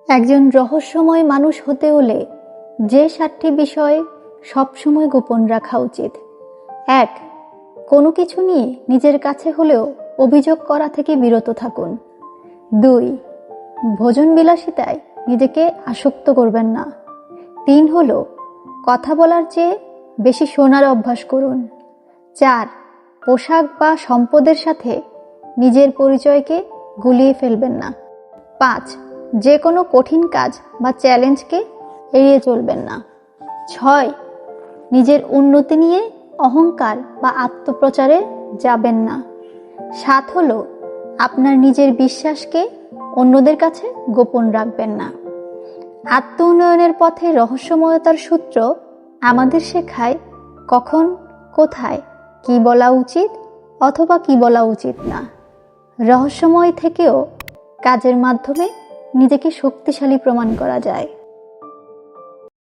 একজন রহস্যময় মানুষ হতে হলে যে 7টি বিষয় সবসময় গোপন রাখা উচিত। 1. কোনো কিছু নিয়ে নিজের কাছে হলেও অভিযোগ করা থেকে বিরত থাকুন। 2. ভোজন বিলাসিতায় নিজেকে আসক্ত করবেন না। 3 হলো কথা বলার চেয়ে বেশি শোনার অভ্যাস করুন। 4. পোশাক বা সম্পদের সাথে নিজের পরিচয়কে গুলিয়ে ফেলবেন না। 5. যে কোনো কঠিন কাজ বা চ্যালেঞ্জকে এড়িয়ে চলবেন না। 6. নিজের উন্নতি নিয়ে অহংকার বা আত্মপ্রচারে যাবেন না। 7 হলো আপনার নিজের বিশ্বাসকে অন্যদের কাছে গোপন রাখবেন না। আত্ম উন্নয়নের পথে রহস্যময়তার সূত্র আমাদের শেখায় কখন, কোথায়, কি বলা উচিত অথবা কি বলা উচিত না। রহস্যময় থেকেও কাজের মাধ্যমে নিজেকে শক্তিশালী প্রমাণ করা যায়।